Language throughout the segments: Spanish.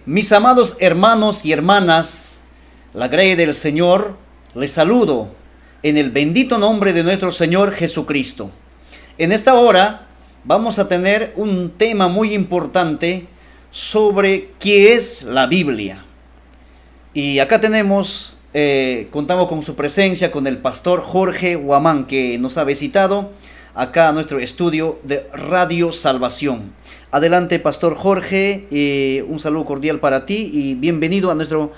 Mis amados hermanos y hermanas, la gracia del Señor, les saludo en el bendito nombre de nuestro Señor Jesucristo. En esta hora vamos a tener un tema muy importante sobre qué es la Biblia. Y acá contamos con su presencia, con el pastor Jorge Huamán, que nos ha visitado acá a nuestro estudio de Radio Salvación. Adelante, pastor Jorge, un saludo cordial para ti y bienvenido a nuestra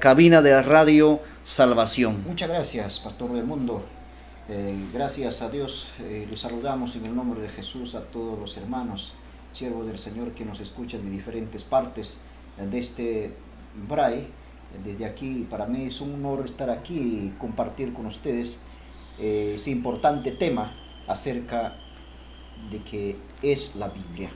cabina de Radio Salvación. Muchas gracias, pastor del mundo. Gracias a Dios, les saludamos en el nombre de Jesús a todos los hermanos, siervos del Señor que nos escuchan de diferentes partes de este Bray. Desde aquí, para mí es un honor estar aquí y compartir con ustedes ese importante tema acerca de qué es la Biblia.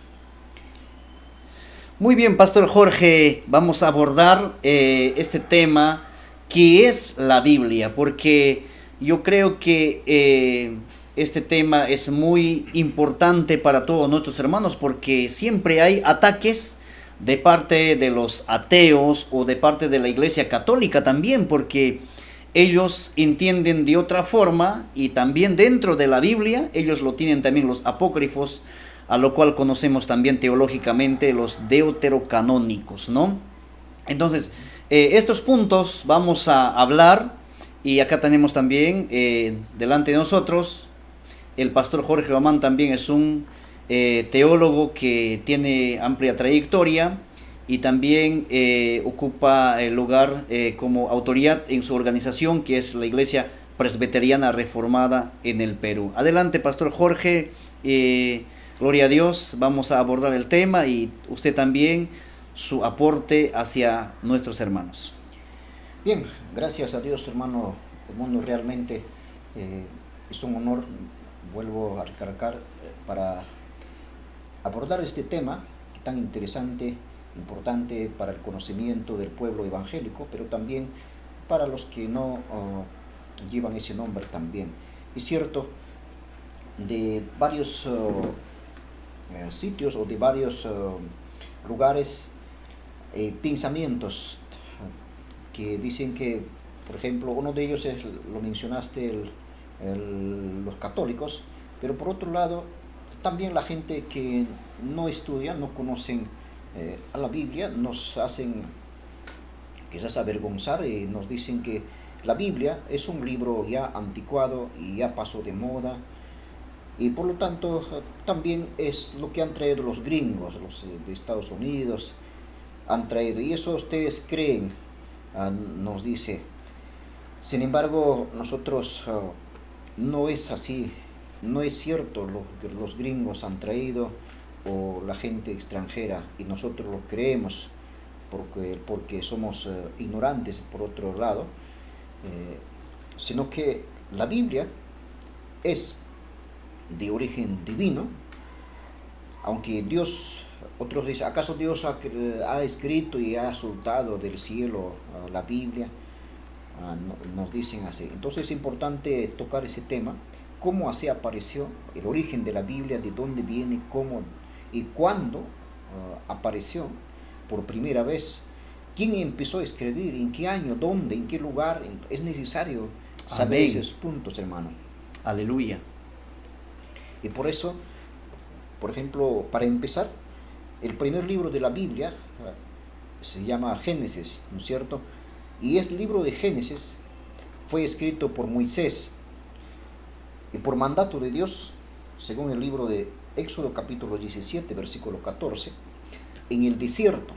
Muy bien, pastor Jorge, vamos a abordar este tema, ¿qué es la Biblia? Porque yo creo que este tema es muy importante para todos nuestros hermanos, porque siempre hay ataques de parte de los ateos o de parte de la Iglesia Católica también, porque ellos entienden de otra forma y también dentro de la Biblia, ellos lo tienen también los apócrifos, a lo cual conocemos también teológicamente los deuterocanónicos, ¿no? Entonces, estos puntos vamos a hablar y acá tenemos también delante de nosotros, el pastor Jorge Huamán también es un teólogo que tiene amplia trayectoria y también ocupa el lugar como autoridad en su organización, que es la Iglesia Presbiteriana Reformada en el Perú. Adelante, pastor Jorge, gloria a Dios, vamos a abordar el tema y usted también su aporte hacia nuestros hermanos. Bien, gracias a Dios, hermano del mundo, realmente es un honor, vuelvo a recalcar, para abordar este tema tan interesante, importante para el conocimiento del pueblo evangélico, pero también para los que no llevan ese nombre también. Es cierto, de varios sitios o de varios lugares, pensamientos que dicen que, por ejemplo, uno de ellos es, lo mencionaste, los católicos, pero por otro lado, también la gente que no estudia, no conocen a la Biblia, nos hacen quizás avergonzar y nos dicen que la Biblia es un libro ya anticuado y ya pasó de moda, y por lo tanto también es lo que han traído los gringos, los de Estados Unidos han traído, y eso ustedes creen, nos dice. Sin embargo, nosotros no es así, no es cierto lo que los gringos han traído o la gente extranjera, y nosotros lo creemos porque somos ignorantes por otro lado, sino que la Biblia es de origen divino, aunque Dios, otros dicen, ¿acaso Dios ha escrito y ha soltado del cielo la Biblia? Nos dicen así. Entonces es importante tocar ese tema, cómo así apareció, el origen de la Biblia, de dónde viene, cómo y cuándo apareció por primera vez, quién empezó a escribir, en qué año, dónde, en qué lugar. Es necesario saber esos puntos, hermano. Aleluya. Y por eso, por ejemplo, para empezar, el primer libro de la Biblia se llama Génesis, ¿no es cierto? Y este libro de Génesis fue escrito por Moisés y por mandato de Dios, según el libro de Éxodo capítulo 17, versículo 14, en el desierto.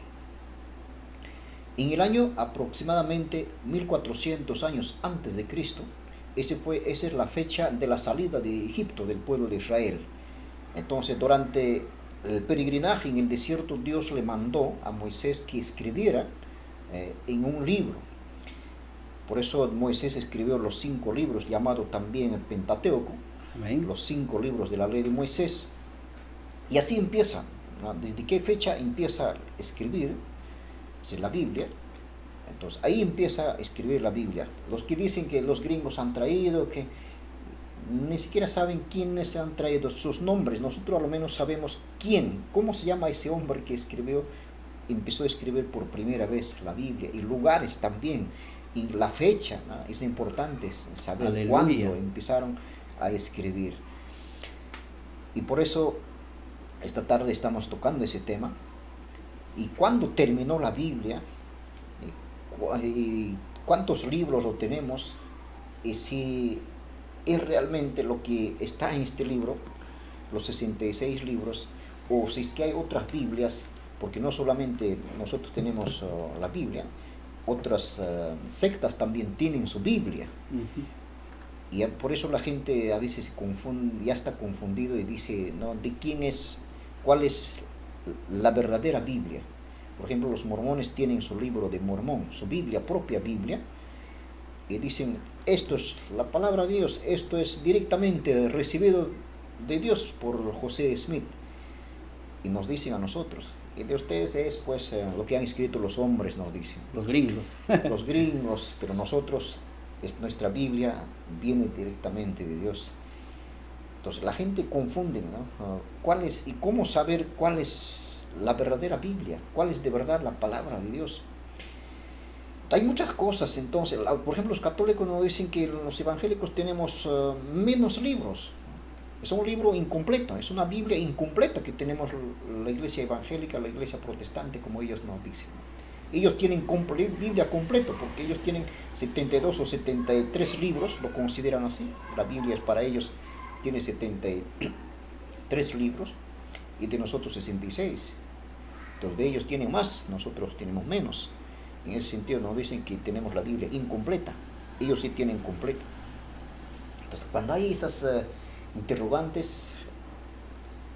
En el año aproximadamente 1400 años antes de Cristo, esa es la fecha de la salida de Egipto del pueblo de Israel. Entonces, durante el peregrinaje en el desierto, Dios le mandó a Moisés que escribiera en un libro. Por eso Moisés escribió los 5 libros, llamado también el Pentateuco. Amén. Los 5 libros de la ley de Moisés. Y así empieza, ¿no? ¿Desde qué fecha empieza a escribir? Es la Biblia. Entonces ahí empieza a escribir la Biblia. Los que dicen que los gringos han traído, que ni siquiera saben quiénes han traído sus nombres. Nosotros a lo menos sabemos quién, cómo se llama ese hombre que escribió empezó a escribir por primera vez la Biblia, y lugares también, y la fecha, ¿no? Es importante saber Aleluya. cuándo empezaron a escribir. Y por eso esta tarde estamos tocando ese tema. Y cuándo terminó la Biblia, y cuántos libros lo tenemos, y si es realmente lo que está en este libro, los 66 libros, o si es que hay otras Biblias, porque no solamente nosotros tenemos la Biblia, otras sectas también tienen su Biblia. Y por eso la gente a veces se confunde, ya está confundido y dice, ¿no? ¿De quién es, cuál es la verdadera Biblia? Por ejemplo, los mormones tienen su libro de Mormón, su Biblia, propia Biblia, y dicen, esto es la palabra de Dios, esto es directamente recibido de Dios por José Smith. Y nos dicen a nosotros, y de ustedes es pues lo que han escrito los hombres, nos dicen. Los gringos. Los gringos, pero nosotros, nuestra Biblia viene directamente de Dios. Entonces la gente confunde, ¿no? ¿Cuál es y cómo saber cuál es la verdadera Biblia? ¿Cuál es de verdad la palabra de Dios? Hay muchas cosas, entonces, por ejemplo, los católicos nos dicen que los evangélicos tenemos menos libros. Es un libro incompleto, es una Biblia incompleta que tenemos la iglesia evangélica, la iglesia protestante, como ellos nos dicen. Ellos tienen Biblia completa, porque ellos tienen 72 o 73 libros, lo consideran así. La Biblia es para ellos, tiene 73 libros, y de nosotros 66. Entonces de ellos tienen más, nosotros tenemos menos. En ese sentido nos dicen que tenemos la Biblia incompleta, ellos sí tienen completa. Entonces cuando hay esas interrogantes,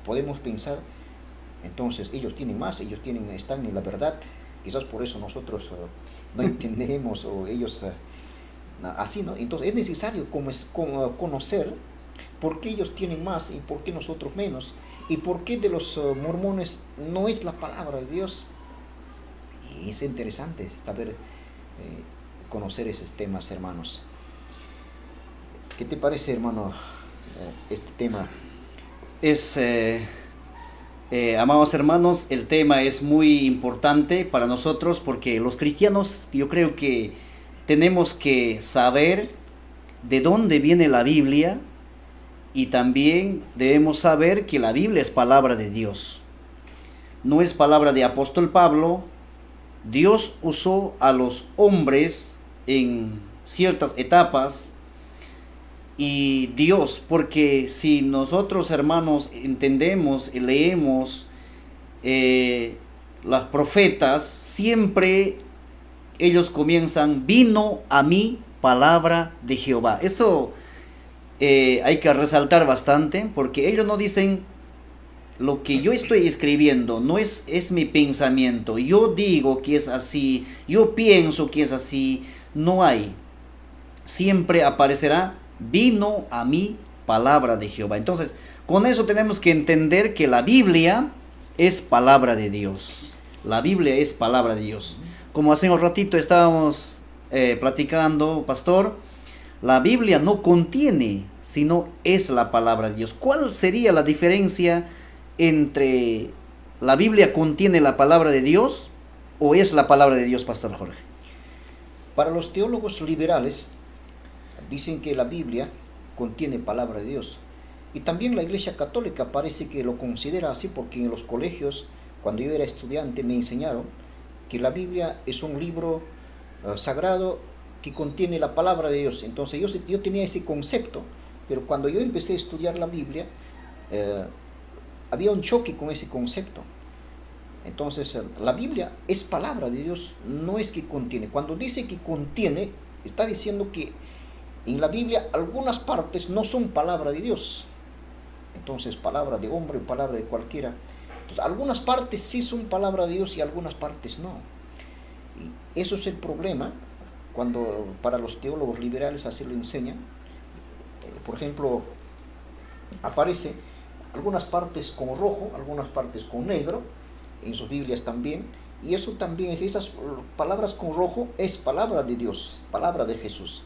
podemos pensar, entonces ellos tienen más, ellos están en la verdad, quizás por eso nosotros no entendemos, o ellos así, ¿no? Entonces es necesario conocer por qué ellos tienen más y por qué nosotros menos, y por qué de los mormones no es la palabra de Dios. Y es interesante saber, conocer esos temas, hermanos. ¿Qué te parece, hermano, este tema? Amados hermanos, el tema es muy importante para nosotros, porque los cristianos, yo creo que tenemos que saber de dónde viene la Biblia, y también debemos saber que la Biblia es palabra de Dios. No es palabra de apóstol Pablo. Dios usó a los hombres en ciertas etapas, y Dios, porque si nosotros, hermanos, entendemos y leemos las profetas, siempre ellos comienzan, vino a mí palabra de Jehová. Eso hay que resaltar bastante, porque ellos no dicen, lo que yo estoy escribiendo no es mi pensamiento, yo digo que es así, yo pienso que es así. No hay. Siempre aparecerá, vino a mí palabra de Jehová. Entonces, con eso tenemos que entender que la Biblia es palabra de Dios. La Biblia es palabra de Dios. Como hace un ratito estábamos platicando, pastor, la Biblia no contiene, sino es la palabra de Dios. ¿Cuál sería la diferencia entre la Biblia contiene la palabra de Dios o es la palabra de Dios, pastor Jorge? Para los teólogos liberales, dicen que la Biblia contiene palabra de Dios. Y también la Iglesia Católica parece que lo considera así, porque en los colegios, cuando yo era estudiante, me enseñaron que la Biblia es un libro sagrado que contiene la palabra de Dios. Entonces yo tenía ese concepto, pero cuando yo empecé a estudiar la Biblia, había un choque con ese concepto. Entonces la Biblia es palabra de Dios, no es que contiene. Cuando dice que contiene, está diciendo que en la Biblia algunas partes no son palabra de Dios. Entonces palabra de hombre, palabra de cualquiera. Entonces, algunas partes sí son palabra de Dios y algunas partes no. Y eso es el problema cuando para los teólogos liberales así lo enseñan. Por ejemplo, aparece algunas partes con rojo, algunas partes con negro, en sus Biblias también, y eso también, esas palabras con rojo es palabra de Dios, palabra de Jesús.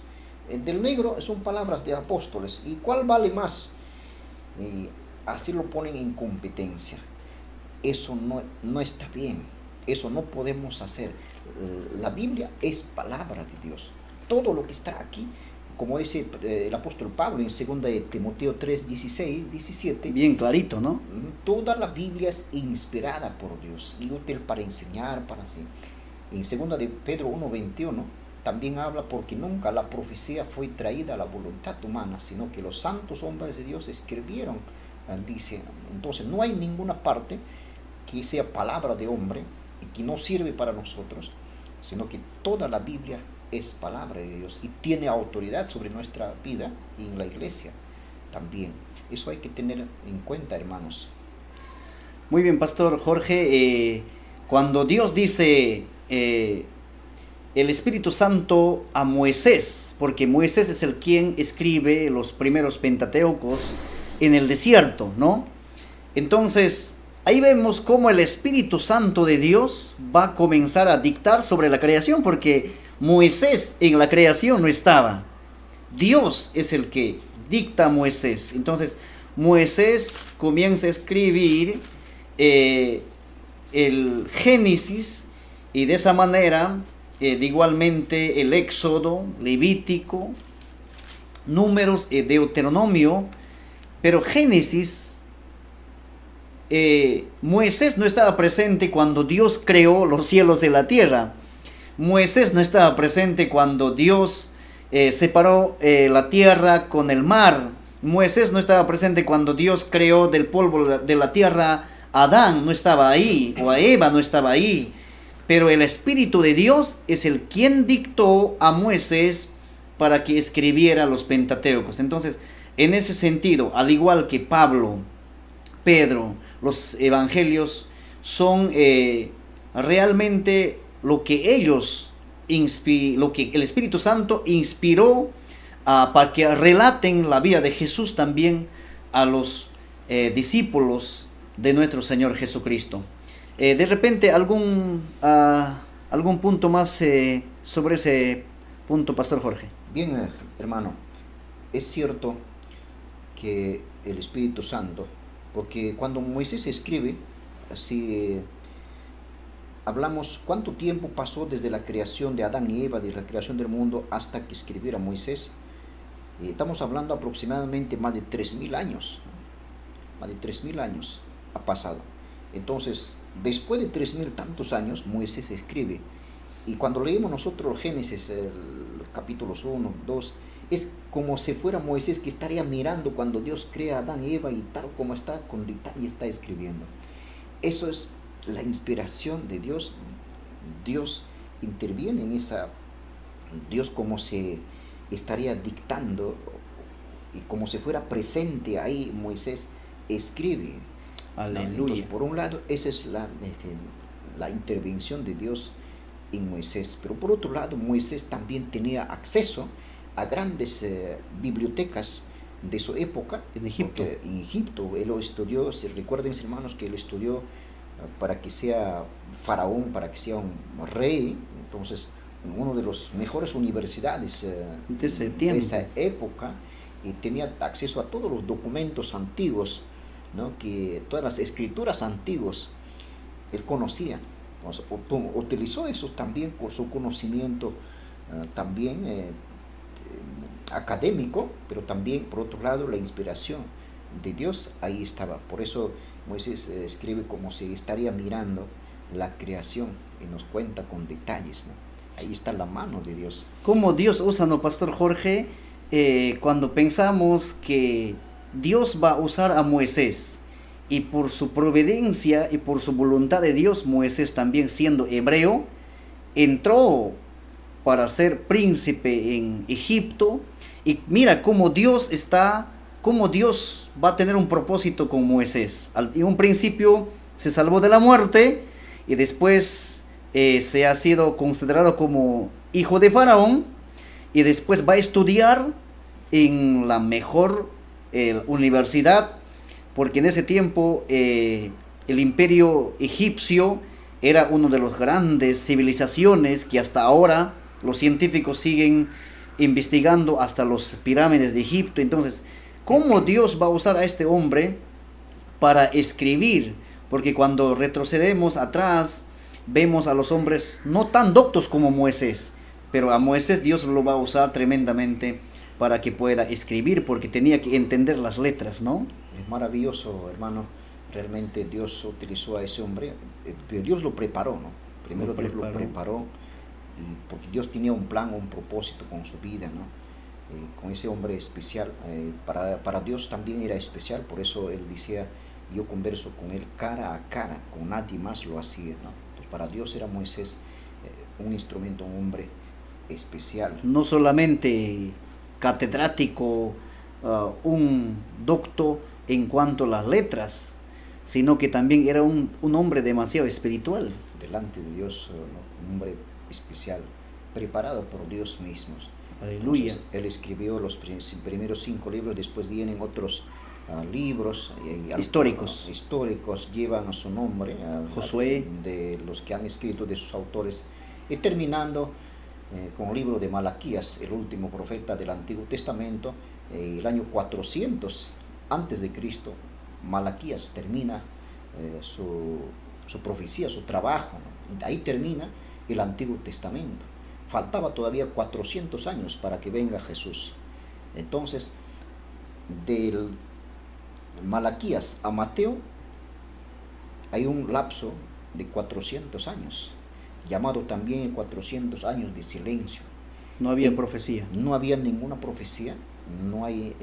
Del negro son palabras de apóstoles, y ¿cuál vale más? Y así lo ponen en competencia. Eso no está bien. Eso no podemos hacer. La Biblia es palabra de Dios. Todo lo que está aquí, como dice el apóstol Pablo en 2 de Timoteo 3, 16, 17. Bien clarito, ¿no? Toda la Biblia es inspirada por Dios y útil para enseñar, para así. En 2 de Pedro 1, 21 también habla porque nunca la profecía fue traída a la voluntad humana, sino que los santos hombres de Dios escribieron, dice. Entonces no hay ninguna parte que sea palabra de hombre y que no sirve para nosotros, sino que toda la Biblia es palabra de Dios y tiene autoridad sobre nuestra vida y en la iglesia también. Eso hay que tener en cuenta, hermanos. Muy bien, Pastor Jorge. Cuando Dios dice el Espíritu Santo a Moisés, porque Moisés es el quien escribe los primeros Pentateucos en el desierto, ¿no? Entonces, ahí vemos cómo el Espíritu Santo de Dios va a comenzar a dictar sobre la creación, porque Moisés en la creación no estaba. Dios es el que dicta a Moisés. Entonces, Moisés comienza a escribir el Génesis, y de esa manera, igualmente el Éxodo, Levítico, Números, Deuteronomio, pero Génesis, Moisés no estaba presente cuando Dios creó los cielos de la tierra. Moisés no estaba presente cuando Dios separó la tierra con el mar. Moisés no estaba presente cuando Dios creó del polvo de la tierra a Adán, no estaba ahí, o a Eva no estaba ahí. Pero el Espíritu de Dios es el quien dictó a Moisés para que escribiera los Pentateucos. Entonces, en ese sentido, al igual que Pablo, Pedro, los evangelios son realmente lo que ellos, lo que el Espíritu Santo inspiró para que relaten la vida de Jesús también a los discípulos de nuestro Señor Jesucristo. De repente, algún punto más sobre ese punto, Pastor Jorge. Bien, hermano, es cierto que el Espíritu Santo, porque cuando Moisés escribe, así hablamos cuánto tiempo pasó desde la creación de Adán y Eva, desde la creación del mundo hasta que escribiera Moisés. Estamos hablando aproximadamente más de 3.000 años. Más de 3.000 años ha pasado. Entonces, después de 3.000 tantos años, Moisés escribe. Y cuando leemos nosotros Génesis, el capítulos 1, 2, es como si fuera Moisés que estaría mirando cuando Dios crea a Adán y Eva y tal como está, con detalle está escribiendo. Eso es la inspiración de Dios. Dios interviene en esa, Dios como se estaría dictando y como si fuera presente ahí, Moisés escribe. Aleluya. Entonces, por un lado, esa es la intervención de Dios en Moisés. Pero por otro lado, Moisés también tenía acceso a grandes bibliotecas de su época. En Egipto. En Egipto, él lo estudió. Recuerden, hermanos, que él estudió para que sea faraón, para que sea un rey. Entonces, en una de las mejores universidades de esa época, y tenía acceso a todos los documentos antiguos, ¿no? Que todas las escrituras antiguas él conocía. Entonces, utilizó eso también por su conocimiento también académico, pero también por otro lado la inspiración de Dios ahí estaba. Por eso Moisés escribe como si estaría mirando la creación y nos cuenta con detalles, ¿no? Ahí está la mano de Dios. ¿Cómo Dios usa, no, Pastor Jorge? Cuando pensamos que Dios va a usar a Moisés, y por su providencia y por su voluntad de Dios, Moisés también siendo hebreo, entró para ser príncipe en Egipto, y mira cómo Dios va a tener un propósito con Moisés. En un principio se salvó de la muerte, y después se ha sido considerado como hijo de Faraón, y después va a estudiar en la mejor universidad, porque en ese tiempo el imperio egipcio era una de las grandes civilizaciones que hasta ahora los científicos siguen investigando, hasta las pirámides de Egipto. Entonces, ¿cómo Dios va a usar a este hombre para escribir? Porque cuando retrocedemos atrás, vemos a los hombres no tan doctos como Moisés, pero a Moisés Dios lo va a usar tremendamente para que pueda escribir, porque tenía que entender las letras, ¿no? Es maravilloso, hermano. Realmente Dios utilizó a ese hombre, pero Dios lo preparó, ¿no? Primero Dios lo preparó, y porque Dios tenía un plan, un propósito con su vida, ¿no? Con ese hombre especial. Para Dios también era especial, por eso él decía, yo converso con él cara a cara, con nadie más lo hacía, ¿no? Entonces, para Dios era Moisés un instrumento, un hombre especial. No solamente catedrático, un docto en cuanto a las letras, sino que también era un hombre demasiado espiritual. Delante de Dios, ¿no? Un hombre especial, preparado por Dios mismo. Aleluya. Entonces, él escribió los primeros 5 libros, después vienen otros libros históricos, llevan su nombre, Josué, de los que han escrito, de sus autores, y terminando con el libro de Malaquías, el último profeta del Antiguo Testamento, el año 400 antes de Cristo. Malaquías termina su profecía, su trabajo, ¿no? Ahí termina el Antiguo Testamento. Faltaba todavía 400 años para que venga Jesús. Entonces, del Malaquías a Mateo hay un lapso de 400 años, llamado también 400 años de silencio. No había profecía. No había ninguna profecía, no hay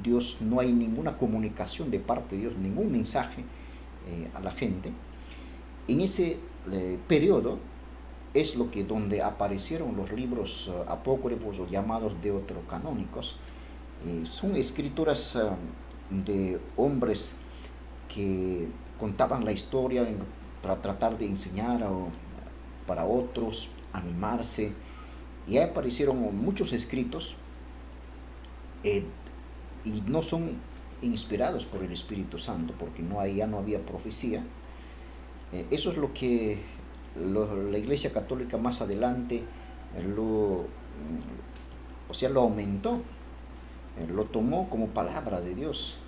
Dios, no hay ninguna comunicación de parte de Dios, ningún mensaje a la gente. En ese periodo es donde aparecieron los libros apócrifos o llamados deuterocanónicos. Son escrituras de hombres que contaban la historia para tratar de enseñar para otros, animarse. Y ahí aparecieron muchos escritos y no son inspirados por el Espíritu Santo, porque ya no había profecía. Eso es lo que la Iglesia Católica más adelante lo aumentó, lo tomó como palabra de Dios.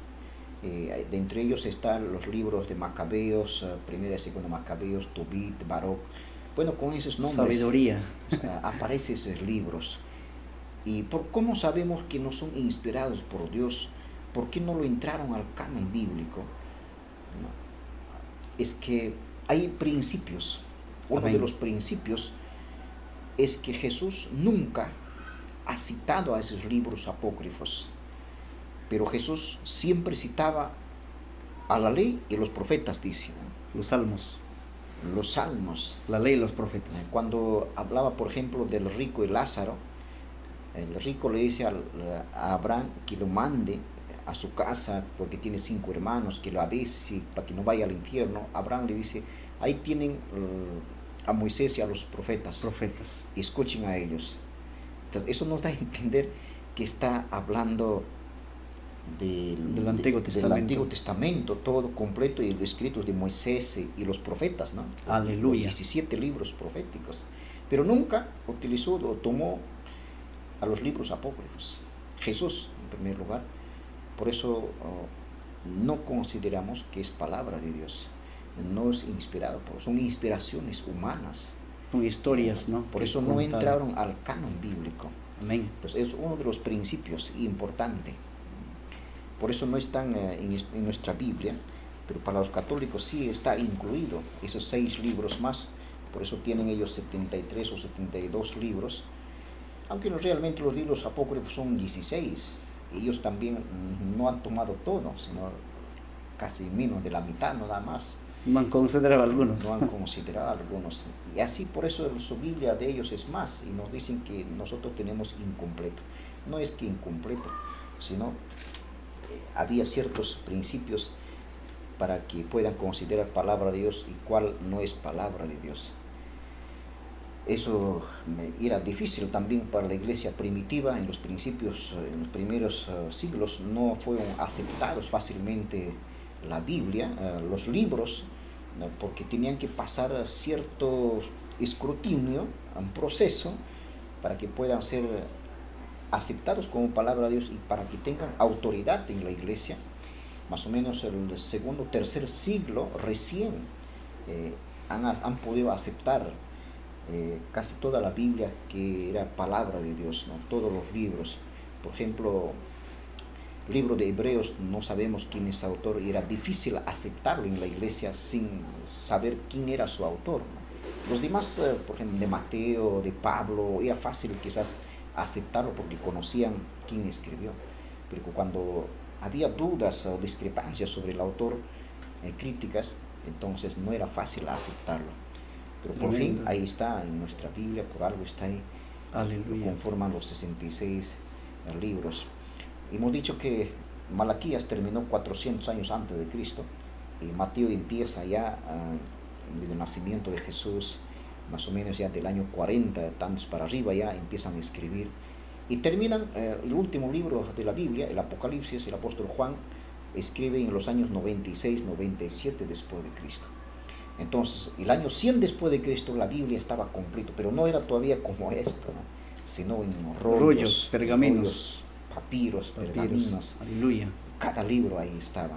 De entre ellos están los libros de Macabeos, Primera y Segunda Macabeos, Tobit, Baruch. Bueno, con esos nombres sabiduría, aparecen esos libros. ¿Y cómo sabemos que no son inspirados por Dios? ¿Por qué no lo entraron al canon bíblico? ¿No? Es que hay principios. Uno de los principios es que Jesús nunca ha citado a esos libros apócrifos, pero Jesús siempre citaba a la ley y los profetas, dice, ¿no? Los salmos. Los salmos. La ley y los profetas. Cuando hablaba, por ejemplo, del rico y Lázaro, el rico le dice a Abraham que lo mande a su casa porque tiene 5 hermanos, que lo avise para que no vaya al infierno. Abraham le dice, ahí tienen a Moisés y a los profetas. Escuchen a ellos. Entonces, eso nos da a entender que está hablando del Antiguo Testamento, todo completo, y los escritos de Moisés y los profetas, ¿no? Aleluya. Los 17 libros proféticos. Pero nunca utilizó o tomó a los libros apócrifos. Jesús, en primer lugar. Por eso no consideramos que es palabra de Dios. No es inspirado, son inspiraciones humanas. Son historias, ¿no? Por eso no entraron al canon bíblico. Amén. Entonces es uno de los principios importantes. Por eso no están en nuestra Biblia, pero para los católicos sí está incluido esos 6 libros más. Por eso tienen ellos 73 o 72 libros, aunque realmente los libros apócrifos son 16. Ellos también no han tomado todo, sino casi menos de la mitad, nada más. No han considerado algunos. No han considerado algunos. Y así, por eso su Biblia de ellos es más, y nos dicen que nosotros tenemos incompleto. No es que incompleto, sino había ciertos principios para que puedan considerar palabra de Dios y cuál no es palabra de Dios. Eso era difícil también para la iglesia primitiva. En los principios, en los primeros siglos, no fueron aceptados fácilmente la Biblia, los libros, porque tenían que pasar cierto escrutinio, un proceso, para que puedan ser aceptados como palabra de Dios y para que tengan autoridad en la iglesia. Más o menos el segundo, tercer siglo recién han podido aceptar casi toda la Biblia que era palabra de Dios, ¿no? Todos los libros. Por ejemplo, el libro de Hebreos no sabemos quién es su autor y era difícil aceptarlo en la iglesia sin saber quién era su autor, ¿no? Los demás, por ejemplo, de Mateo, de Pablo, era fácil quizás aceptarlo porque conocían quién escribió. Pero cuando había dudas o discrepancias sobre el autor, críticas, entonces no era fácil aceptarlo. Pero por fin ahí está en nuestra Biblia, por algo está ahí. Aleluya. Conforman los 66 libros. Hemos dicho que Malaquías terminó 400 años antes de Cristo y Mateo empieza ya desde el nacimiento de Jesús, más o menos ya del año 40, tantos para arriba ya empiezan a escribir y terminan el último libro de la Biblia, el Apocalipsis. El apóstol Juan escribe en los años 96, 97 después de Cristo. Entonces, el año 100 después de Cristo la Biblia estaba completa, pero no era todavía como esto, ¿no? Sino en rollos, pergaminos, papiros, pergaminos. Aleluya. Cada libro ahí estaba.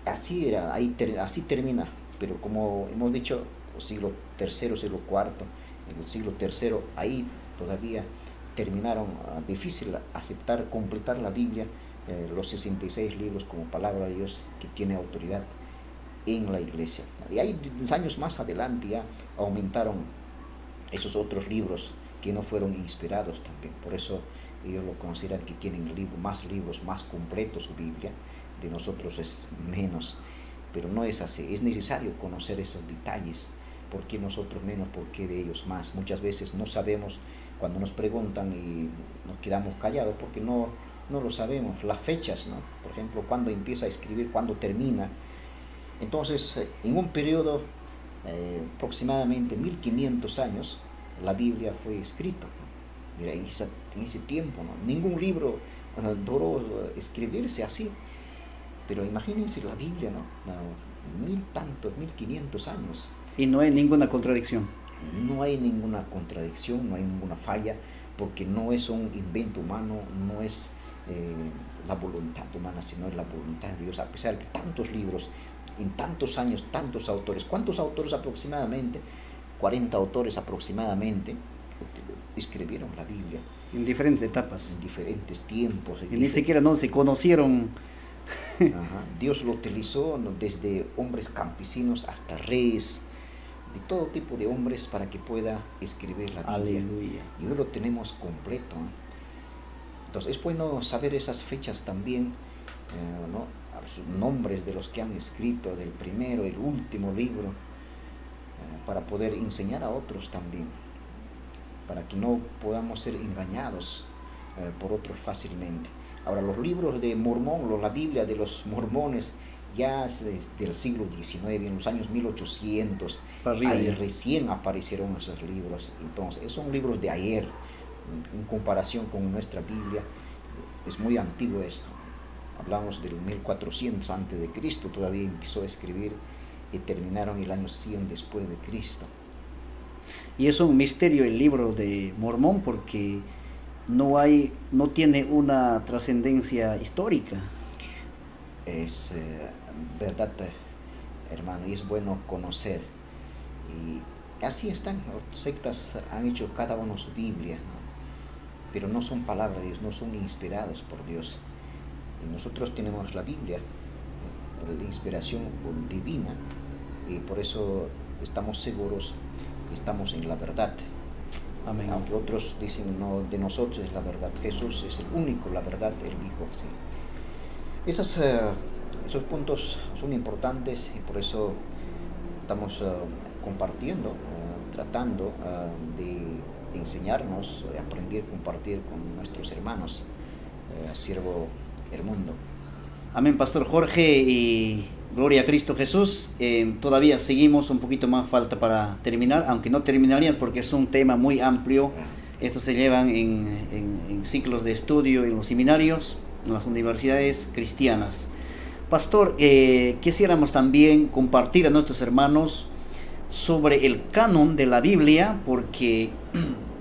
Así era, así termina. Pero como hemos dicho, siglo III, siglo IV, en el siglo III, ahí todavía terminaron, difícil aceptar, completar la Biblia, los 66 libros como palabra de Dios que tiene autoridad en la iglesia. Y hay años más adelante ya aumentaron esos otros libros que no fueron inspirados también. Por eso ellos lo consideran que tienen libros más completos su Biblia. De nosotros es menos, pero no es así. Es necesario conocer esos detalles. ¿Por qué nosotros menos? ¿Por qué de ellos más? Muchas veces no sabemos cuando nos preguntan y nos quedamos callados porque no lo sabemos. Las fechas, ¿no? Por ejemplo, cuándo empieza a escribir, cuándo termina. Entonces, en un periodo aproximadamente 1500 años, la Biblia fue escrita, ¿no? En ese tiempo, ¿no? Ningún libro duró escribirse así. Pero imagínense la Biblia, ¿no? 1500 años. Y no hay ninguna contradicción. No hay ninguna contradicción, no hay ninguna falla, porque no es un invento humano, no es la voluntad humana, sino es la voluntad de Dios. A pesar de tantos libros, en tantos años, tantos autores. ¿Cuántos autores aproximadamente? 40 autores aproximadamente escribieron la Biblia. En diferentes etapas. En diferentes tiempos. Y ni siquiera no se conocieron. Ajá. Dios lo utilizó, ¿no? Desde hombres campesinos hasta reyes, de todo tipo de hombres para que pueda escribir la Biblia. Aleluya. Y hoy lo tenemos completo, ¿no? Entonces es bueno saber esas fechas también, ¿no? Los nombres de los que han escrito, del primero, el último libro, para poder enseñar a otros también, para que no podamos ser engañados por otros fácilmente. Ahora, los libros de Mormón, la Biblia de los mormones, ya es desde el siglo XIX, en los años 1800, ahí recién aparecieron esos libros. Entonces, son libros de ayer, en comparación con nuestra Biblia, es muy antiguo esto. Hablamos del 1400 antes de Cristo, todavía empezó a escribir y terminaron el año 100 después de Cristo. Y es un misterio el libro de Mormón porque no tiene una trascendencia histórica. Es verdad, hermano, y es bueno conocer. Y así están, las sectas han hecho cada uno su Biblia, ¿no? Pero no son palabras de Dios, no son inspirados por Dios. Y nosotros tenemos la Biblia, la inspiración divina, y por eso estamos seguros, estamos en la verdad. Amén. Aunque otros dicen, no, de nosotros es la verdad, Jesús es el único, la verdad, Él dijo. ¿Sí? Esos puntos son importantes y por eso estamos compartiendo, tratando de enseñarnos, aprender, compartir con nuestros hermanos, siervo Hermundo. Amén, Pastor Jorge, y gloria a Cristo Jesús. Todavía seguimos, un poquito más falta para terminar, aunque no terminaríamos porque es un tema muy amplio. Estos se llevan en ciclos de estudio en los seminarios, en las universidades cristianas. Pastor, quisiéramos también compartir a nuestros hermanos sobre el canon de la Biblia, porque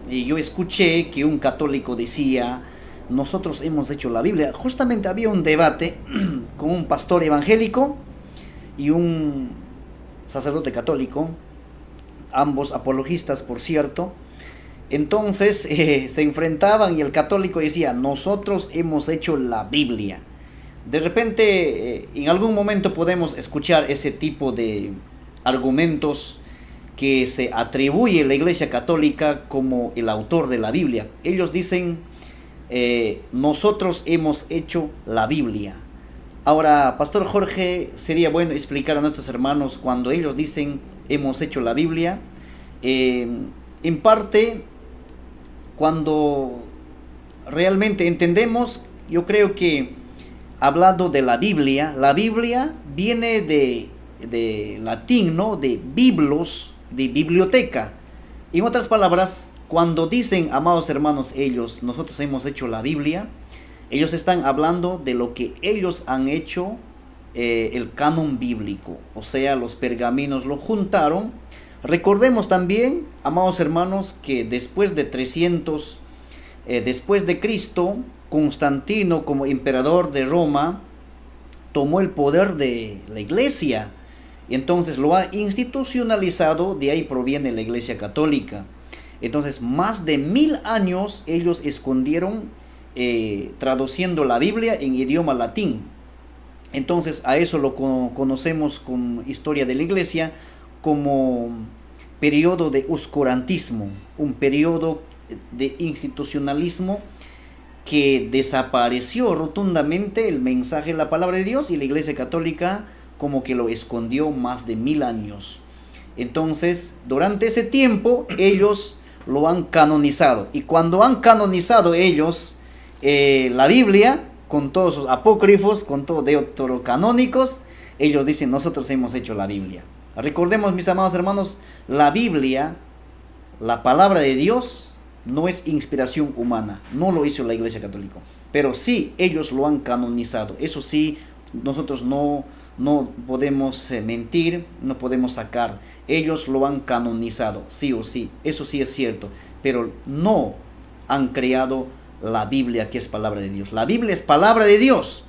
yo escuché que un católico decía: nosotros hemos hecho la Biblia. Justamente había un debate con un pastor evangélico y un sacerdote católico, ambos apologistas, por cierto. Entonces se enfrentaban y el católico decía, nosotros hemos hecho la Biblia. De repente, en algún momento podemos escuchar ese tipo de argumentos que se atribuye a la Iglesia Católica como el autor de la Biblia. Ellos dicen, nosotros hemos hecho la Biblia. Ahora, Pastor Jorge, sería bueno explicar a nuestros hermanos cuando ellos dicen hemos hecho la Biblia. En parte, cuando realmente entendemos, yo creo que hablando de la Biblia viene de latín, ¿no? De biblos, de biblioteca. En otras palabras, cuando dicen, amados hermanos, nosotros hemos hecho la Biblia, ellos están hablando de lo que ellos han hecho, el canon bíblico, o sea, los pergaminos lo juntaron. Recordemos también, amados hermanos, que después de 300 después de Cristo, Constantino, como emperador de Roma, tomó el poder de la iglesia y entonces lo ha institucionalizado. De ahí proviene la Iglesia Católica. Entonces, más de 1000 años ellos escondieron, traduciendo la Biblia en idioma latín. Entonces, a eso lo conocemos con historia de la iglesia como periodo de oscurantismo, un periodo de institucionalismo que desapareció rotundamente el mensaje de la palabra de Dios, y la Iglesia Católica como que lo escondió más de 1000 años. Entonces, durante ese tiempo ellos lo han canonizado, y cuando han canonizado ellos la Biblia, con todos sus apócrifos, con todos deuterocanónicos, ellos dicen, nosotros hemos hecho la Biblia. Recordemos, mis amados hermanos, la Biblia, la palabra de Dios, no es inspiración humana, no lo hizo la Iglesia Católica, pero sí ellos lo han canonizado. Eso sí, nosotros no podemos mentir, no podemos sacar. Ellos lo han canonizado, sí o sí, eso sí es cierto, pero no han creado la Biblia, que es palabra de Dios. La Biblia es palabra de Dios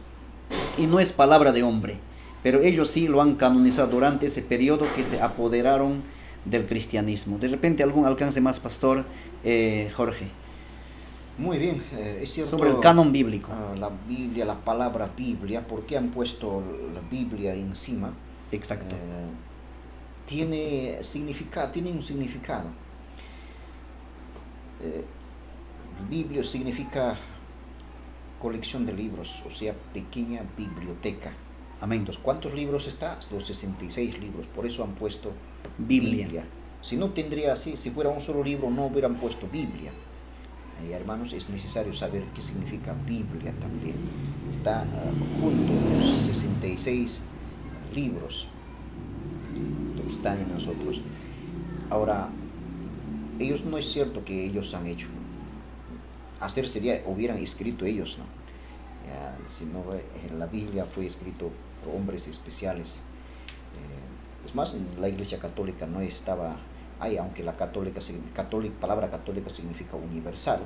y no es palabra de hombre, pero ellos sí lo han canonizado durante ese periodo que se apoderaron del cristianismo. De repente algún alcance más, Pastor Jorge. Muy bien, es cierto. Sobre el canon bíblico. La Biblia, la palabra Biblia, ¿por qué han puesto la Biblia encima? Exacto. Tiene un significado. Biblia significa colección de libros, o sea, pequeña biblioteca. Amén. Entonces, ¿cuántos libros está? Los 66 libros, por eso han puesto Biblia. Si no tendría así, si fuera un solo libro, no hubieran puesto Biblia. Y hermanos, es necesario saber qué significa Biblia también. Está junto los 66 libros que están en nosotros. Ahora, ellos no es cierto que ellos han hecho. Hacer sería, hubieran escrito ellos, ¿no? Si no, en la Biblia fue escrito por hombres especiales. Es más, en la Iglesia Católica no estaba ahí, aunque la palabra católica significa universal.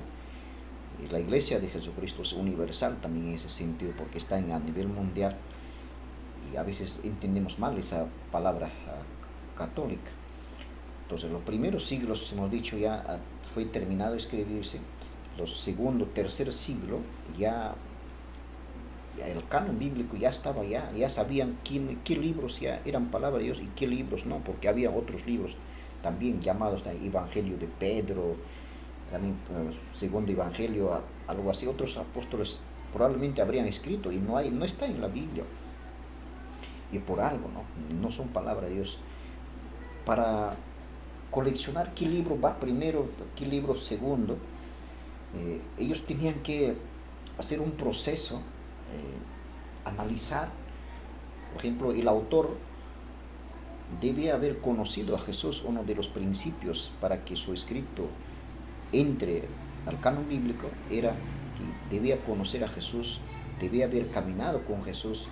Y la Iglesia de Jesucristo es universal también en ese sentido, porque está a nivel mundial, y a veces entendemos mal esa palabra católica. Entonces, los primeros siglos, hemos dicho, ya fue terminado de escribirse. Los segundo, tercer siglo, ya el canon bíblico ya estaba, ya sabían qué libros ya eran palabra de Dios y qué libros no, porque había otros libros también llamados Evangelio de Pedro, también segundo Evangelio, algo así. Otros apóstoles probablemente habrían escrito y no está en la Biblia, y por algo no son palabra de Dios. Para coleccionar qué libro va primero, qué libro segundo, ellos tenían que hacer un proceso, analizar. Por ejemplo, el autor debe haber conocido a Jesús. Uno de los principios para que su escrito entre al canon bíblico era que debía conocer a Jesús, debía haber caminado con Jesús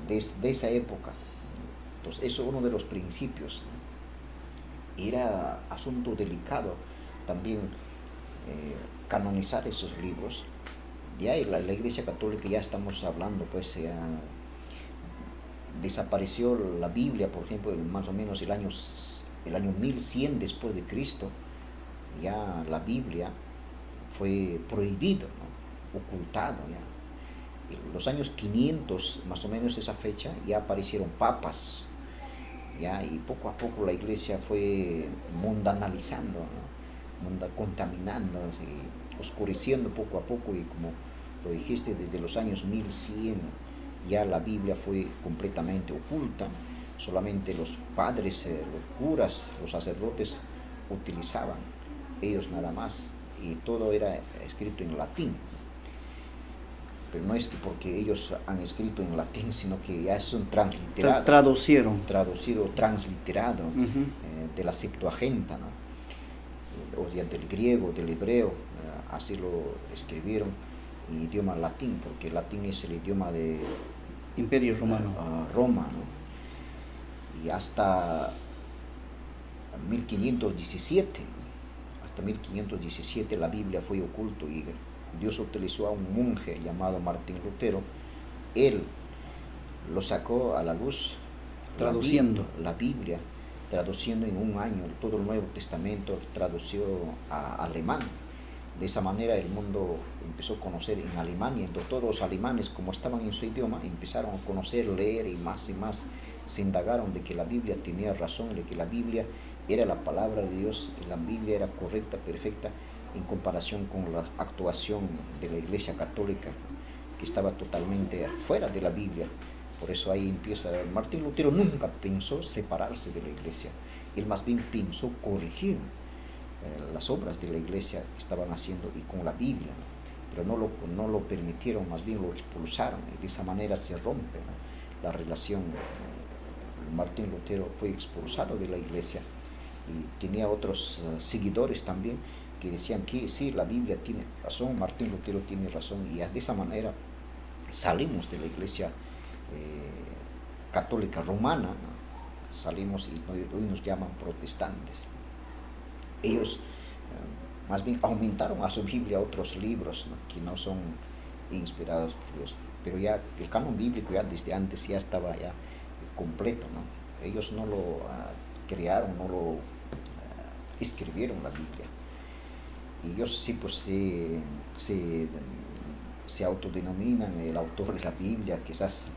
desde esa época. Entonces, eso es uno de los principios. Era asunto delicado también canonizar esos libros. Ya en la Iglesia Católica ya estamos hablando, pues, desapareció la Biblia, por ejemplo, más o menos el año 1100 después de Cristo, ya la Biblia fue prohibido, ¿no? Ocultado ya. En los años 500, más o menos esa fecha, ya aparecieron papas, ya, y poco a poco la iglesia fue mundanalizando, ¿no? Contaminando, y oscureciendo poco a poco, y como lo dijiste, desde los años 1100 ya la Biblia fue completamente oculta, solamente los padres, los curas, los sacerdotes utilizaban, ellos nada más, y todo era escrito en latín. Pero no es que porque ellos han escrito en latín, sino que ya es un transliterado. Traducido, transliterado, de la Septuaginta, ¿no? O sea, del griego, del hebreo, así lo escribieron en idioma latín, porque el latín es el idioma de Imperio Romano. Roma, ¿no? Y hasta 1517, la Biblia fue oculto, y Dios utilizó a un monje llamado Martín Lutero. Él lo sacó a la luz, traduciendo la Biblia, traduciendo en un año todo el Nuevo Testamento, tradució a alemán. De esa manera el mundo empezó a conocer en Alemania. Entonces todos los alemanes, como estaban en su idioma, empezaron a conocer, leer, y más se indagaron de que la Biblia tenía razón, de que la Biblia era la palabra de Dios, y la Biblia era correcta, perfecta, en comparación con la actuación de la Iglesia Católica, que estaba totalmente fuera de la Biblia. Por eso ahí empieza. Martín Lutero nunca pensó separarse de la Iglesia, él más bien pensó corregir las obras de la Iglesia que estaban haciendo, y con la Biblia, ¿no? Pero no lo permitieron, más bien lo expulsaron, y de esa manera se rompe, ¿no? La relación. Martín Lutero fue expulsado de la Iglesia, y tenía otros seguidores también, que decían que sí, la Biblia tiene razón, Martín Lutero tiene razón, y de esa manera salimos de la Iglesia católica romana, ¿no? Salimos, y hoy nos llaman protestantes. Ellos más bien aumentaron a su Biblia otros libros, ¿no? Que no son inspirados por Dios, pero ya el canon bíblico ya desde antes ya estaba ya completo, ¿no? Ellos no lo crearon, no lo escribieron la Biblia. Y ellos sí, pues se autodenominan el autor de la Biblia, quizás.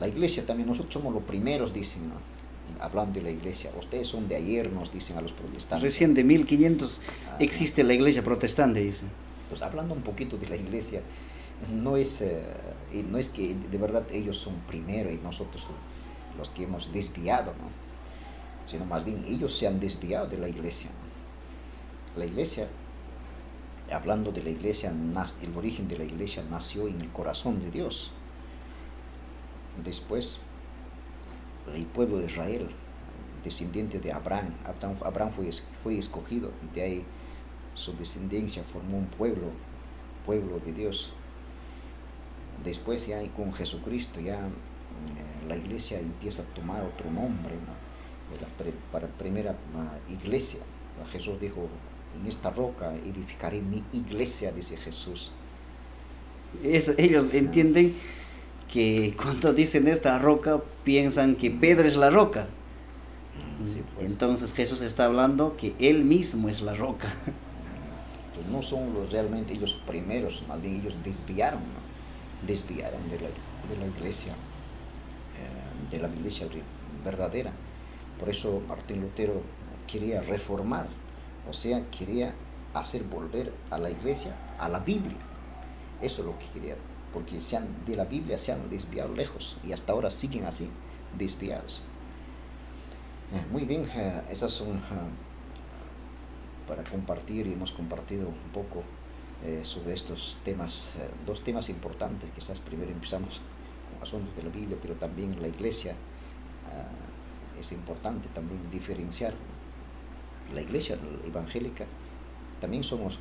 La Iglesia también, nosotros somos los primeros, dicen, ¿no? Hablando de la Iglesia, ustedes son de ayer, nos dicen a los protestantes. Recién de 1500 existe la Iglesia protestante, dice. Pues hablando un poquito de la Iglesia, no es que de verdad ellos son primero y nosotros los que hemos desviado, ¿no? Sino más bien ellos se han desviado de la Iglesia, ¿no? La Iglesia, hablando de la Iglesia, el origen de la Iglesia nació en el corazón de Dios. Después, el pueblo de Israel, descendiente de Abraham fue escogido, de ahí su descendencia formó un pueblo de Dios. Después ya con Jesucristo ya la Iglesia empieza a tomar otro nombre, ¿no? Para la primera iglesia, Jesús dijo: en esta roca edificaré mi iglesia, dice Jesús. Eso, ellos entienden que cuando dicen esta roca, piensan que Pedro es la roca. Sí, pues. Entonces Jesús está hablando que Él mismo es la roca. Pues no son realmente ellos primeros, más bien ellos desviaron, ¿no? Desviaron de la iglesia, de la iglesia verdadera. Por eso Martín Lutero quería reformar, o sea, quería hacer volver a la iglesia a la Biblia. Eso es lo que quería, porque de la Biblia se han desviado lejos, y hasta ahora siguen así, desviados. Muy bien, esas son para compartir, y hemos compartido un poco sobre estos temas, dos temas importantes. Quizás primero empezamos con asuntos de la Biblia, pero también la iglesia. Es importante también diferenciar. La iglesia evangélica también somos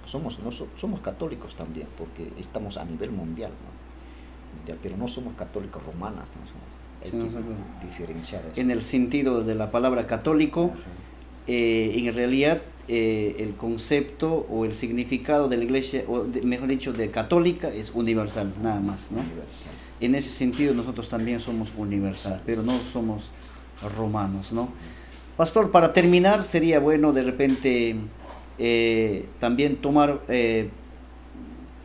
católicos también, porque estamos a nivel mundial, ¿no? Pero no somos católicos romanos, ¿no? Hay que diferenciar eso. En el sentido de la palabra católico, en realidad el concepto o el significado de la iglesia, mejor dicho, de católica, es universal, nada más, ¿no? Universal. En ese sentido nosotros también somos universal, pero no somos romanos, ¿no? Pastor, para terminar sería bueno de repente también tomar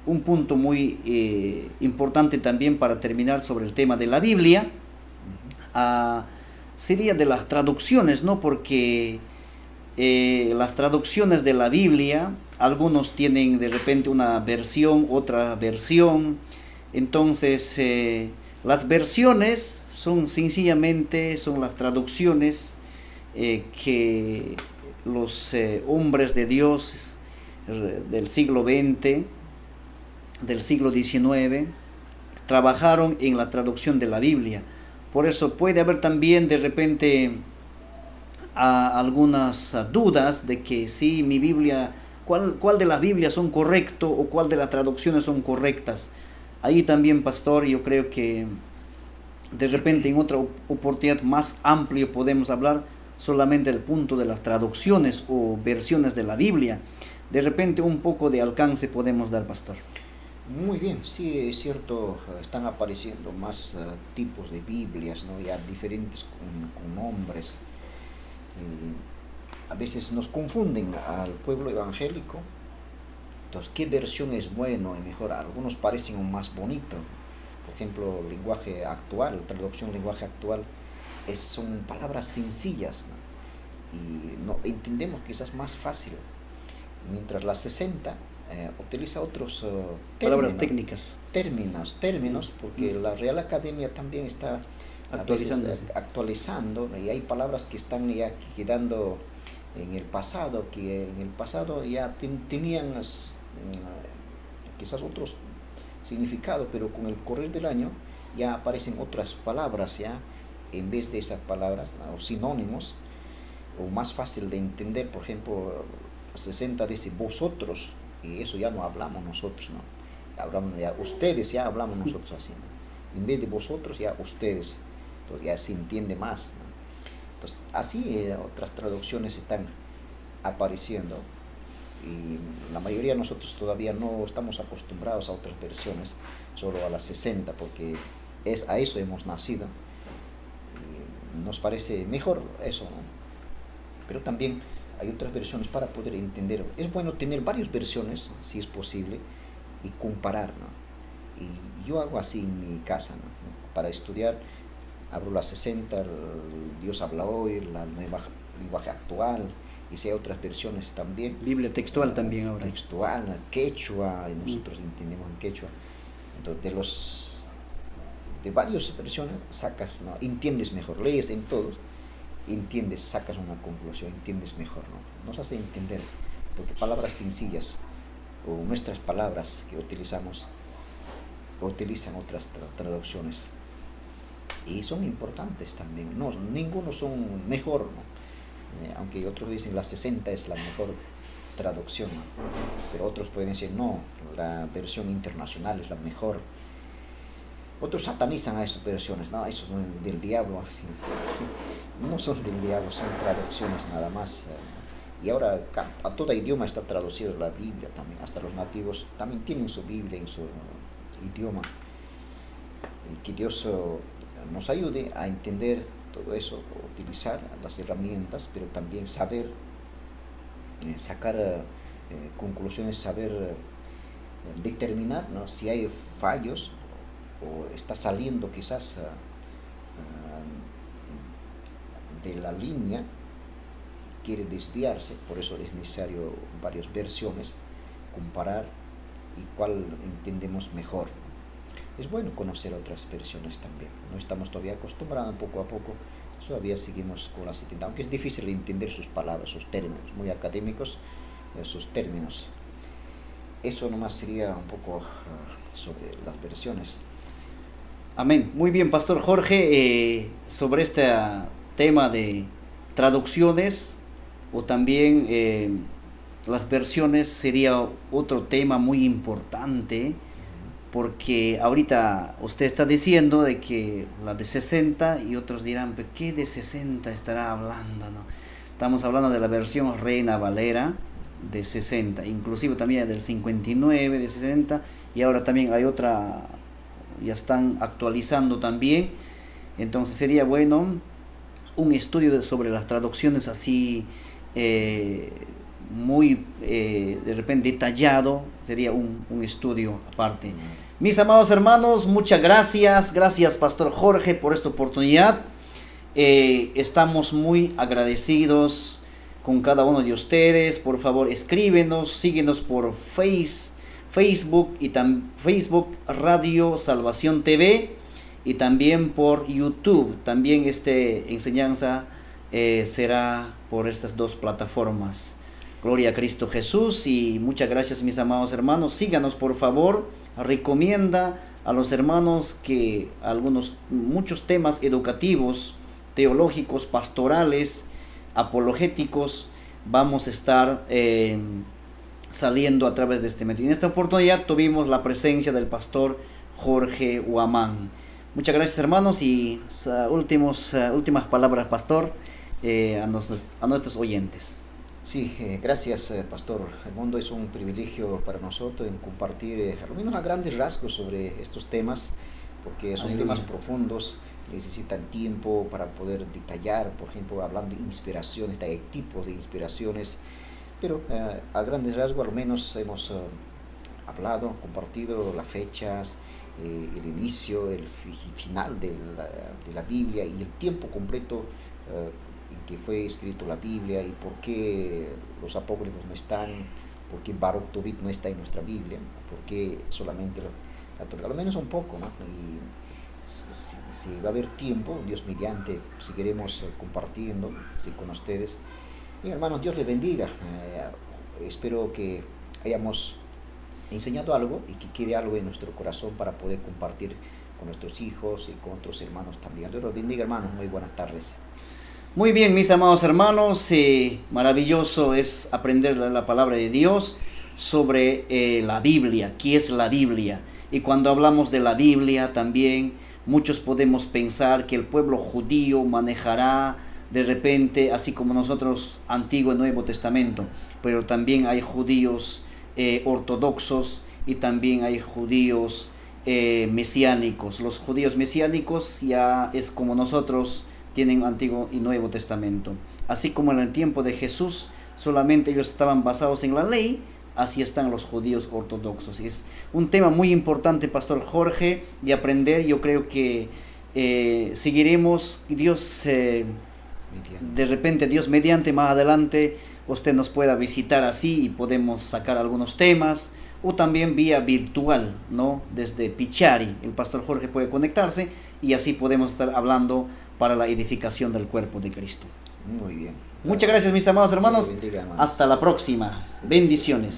un punto muy importante también para terminar sobre el tema de la Biblia. Sería de las traducciones, ¿no? Porque las traducciones de la Biblia, algunos tienen de repente una versión, otra versión. Entonces, las versiones son sencillamente, son las traducciones que los hombres de Dios del siglo XX, del siglo XIX, trabajaron en la traducción de la Biblia. Por eso puede haber también de repente algunas dudas de que si mi Biblia, cuál de las Biblias son correcto o cuál de las traducciones son correctas. Ahí también, pastor, yo creo que de repente en otra oportunidad más amplia podemos hablar solamente del punto de las traducciones o versiones de la Biblia. De repente un poco de alcance podemos dar, pastor. Muy bien, sí, es cierto, están apareciendo más tipos de Biblias, ¿no? Ya diferentes con nombres. A veces nos confunden al pueblo evangélico. Entonces, ¿qué versión es bueno y mejor? Algunos parecen más bonito. Por ejemplo, lenguaje actual, traducción lenguaje actual, son palabras sencillas, ¿no? Y no entendemos quizás más fácil. Mientras la 60 utiliza otros palabras técnicas. Términos, porque la Real Academia también está actualizando, y hay palabras que están ya quedando en el pasado, que en el pasado ya tenían quizás otros significados, pero con el correr del año ya aparecen otras palabras ya en vez de esas palabras, ¿no? O sinónimos, o más fácil de entender. Por ejemplo, 60 dice vosotros, y eso ya no hablamos nosotros, ¿no? Hablamos ya ustedes, ya hablamos nosotros así, ¿no? En vez de vosotros, ya ustedes. Entonces ya se entiende más, ¿no? Entonces así otras traducciones están apareciendo, y la mayoría de nosotros todavía no estamos acostumbrados a otras versiones, solo a las 60, porque a eso hemos nacido y nos parece mejor eso, ¿no? Pero también hay otras versiones para poder entender. Es bueno tener varias versiones, si es posible, y comparar, ¿no? Y yo hago así en mi casa, ¿no? Para estudiar, abro la 60, el Dios habla hoy, la nueva lenguaje actual, y si hay otras versiones también. Biblia textual también ahora. Textual, quechua, y nosotros entendemos en quechua. Entonces, de varias versiones sacas, ¿no? Entiendes mejor, lees en todos, entiendes, sacas una conclusión, entiendes mejor, ¿no? Nos hace entender, porque palabras sencillas o nuestras palabras que utilizamos utilizan otras traducciones y son importantes también. No, ninguno son mejor, ¿no? Aunque otros dicen la 60 es la mejor traducción, ¿no? Pero otros pueden decir no, la versión internacional es la mejor. Otros satanizan a esas versiones, no, eso son del diablo. No son del diablo, son traducciones nada más. Y ahora a todo idioma está traducida la Biblia también, hasta los nativos también tienen su Biblia en su idioma. Y que Dios nos ayude a entender todo eso, utilizar las herramientas, pero también saber sacar conclusiones, saber determinar, ¿no? Si hay fallos o está saliendo quizás de la línea, quiere desviarse. Por eso es necesario varias versiones, comparar y cuál entendemos mejor. Es bueno conocer otras versiones también. No estamos todavía acostumbrados, poco a poco, todavía seguimos con la 70, aunque es difícil entender sus palabras, sus términos, muy académicos, sus términos. Eso nomás sería un poco sobre las versiones. Amén. Muy bien, Pastor Jorge, sobre este tema de traducciones o también las versiones sería otro tema muy importante, porque ahorita usted está diciendo de que la de 60 y otros dirán, ¿qué de 60 estará hablando, no? Estamos hablando de la versión Reina Valera de 60, inclusive también del 59, de 60, y ahora también hay otra, ya están actualizando también. Entonces sería bueno un estudio sobre las traducciones así muy de repente detallado, sería un estudio aparte. Mis amados hermanos, muchas gracias, gracias Pastor Jorge por esta oportunidad. Estamos muy agradecidos con cada uno de ustedes. Por favor, escríbenos, síguenos por Facebook y Facebook Radio Salvación TV, y también por YouTube. También esta enseñanza será por estas dos plataformas. Gloria a Cristo Jesús, y muchas gracias, mis amados hermanos. Síganos por favor, recomienda a los hermanos que muchos temas educativos, teológicos, pastorales, apologéticos, vamos a estar saliendo a través de este medio. Y en esta oportunidad tuvimos la presencia del pastor Jorge Huamán. Muchas gracias, hermanos, y últimas palabras, pastor, a nuestros oyentes. Sí, gracias, Pastor Edmundo. Es un privilegio para nosotros en compartir, al menos a grandes rasgos, sobre estos temas, porque son temas profundos, necesitan tiempo para poder detallar. Por ejemplo, hablando de inspiraciones, hay tipos de inspiraciones, pero a grandes rasgos al menos hemos hablado, compartido las fechas, el inicio, el final de la Biblia y el tiempo completo en que fue escrito la Biblia, y por qué los apócrifos no están, por qué Baruch Tobit no está en nuestra Biblia, por qué solamente al menos un poco, ¿no? Y si va a haber tiempo, Dios mediante, seguiremos compartiendo con ustedes. Y hermanos, Dios les bendiga. Espero que hayamos enseñado algo y que quede algo en nuestro corazón para poder compartir con nuestros hijos y con otros hermanos también. Dios los bendiga, hermanos. Muy buenas tardes. Muy bien, mis amados hermanos, maravilloso es aprender la palabra de Dios sobre la Biblia. ¿Qué es la Biblia? Y cuando hablamos de la Biblia también muchos podemos pensar que el pueblo judío manejará de repente, así como nosotros, Antiguo y Nuevo Testamento, pero también hay judíos ortodoxos y también hay judíos mesiánicos. Los judíos mesiánicos ya es como nosotros, tienen Antiguo y Nuevo Testamento. Así como en el tiempo de Jesús solamente ellos estaban basados en la ley, así están los judíos ortodoxos. Es un tema muy importante, Pastor Jorge, de aprender. Yo creo que seguiremos, Dios, de repente, Dios mediante, más adelante usted nos pueda visitar así y podemos sacar algunos temas, o también vía virtual, ¿no? Desde Pichari, el Pastor Jorge puede conectarse y así podemos estar hablando para la edificación del cuerpo de Cristo. Muy bien. Muchas gracias, mis amados hermanos. Bendiga, hermanos. Hasta la próxima. Bendiciones.